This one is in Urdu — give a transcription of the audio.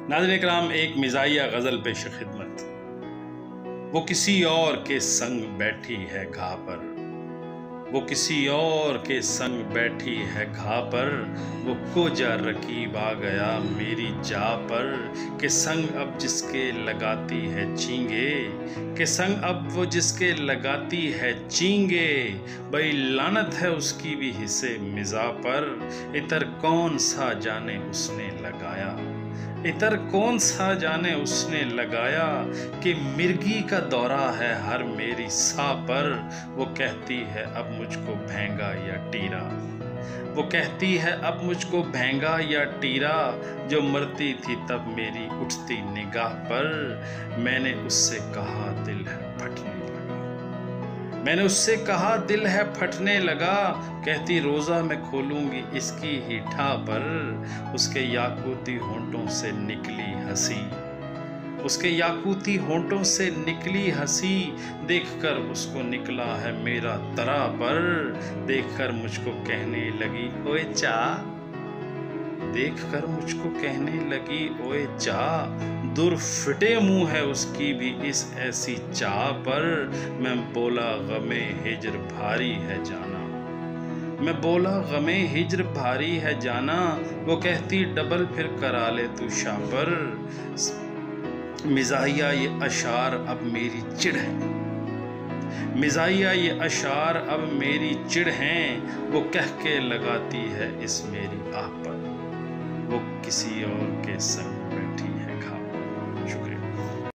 ناظرین اکرام، ایک مزاحیہ غزل پیش خدمت۔ وہ کسی اور کے سنگ بیٹھی ہے گھا پر، وہ کسی اور کے سنگ بیٹھی ہے گھا پر، وہ کوجا رقیب آ گیا میری جا پر، کہ سنگ اب جس کے لگاتی ہے چینگے، کہ سنگ اب وہ جس کے لگاتی ہے چینگے، بھئی لعنت ہے اس کی بھی حصے مزاح پر، عطر کون سا جانے اس نے لگایا، عطر کون سا جانے اس نے لگایا، کہ مرگی کا دورہ ہے ہر میری سا پر، وہ کہتی ہے اب مجھ کو بھینگا یا ٹیرا، وہ کہتی ہے اب مجھ کو بھینگا یا ٹیرا، جو مرتی تھی تب میری اٹھتی نگاہ پر، میں نے اس سے کہا دل ہے پھٹنے لگا، میں نے اس سے کہا دل ہے پھٹنے لگا، کہتی روزہ میں کھولوں گی اس کی ہی ٹھا پر، اس کے یاقوتی ہونٹوں سے نکلی ہنسی، اس کے یاقوتی ہونٹوں سے نکلی ہنسی، دیکھ کر اس کو نکلا ہے میرا ترا پر، دیکھ کر مجھ کو کہنے لگی اوئے چا، دیکھ کر مجھ کو کہنے لگی اوئے چا، در فٹے منہ ہے اس کی بھی اس ایسی چاہ پر، میں بولا غم ہجر بھاری ہے جانا، میں بولا غم ہجر بھاری ہے جانا، وہ کہتی ڈبل پھر کرا لے تو شاہ پر، مزاحیہ یہ اشعار اب میری چڑ ہے، مزاحیہ یہ اشعار اب میری چڑ ہیں، وہ کہہ کے لگاتی ہے اس میری آہ پر، وہ کسی اور کے سنگ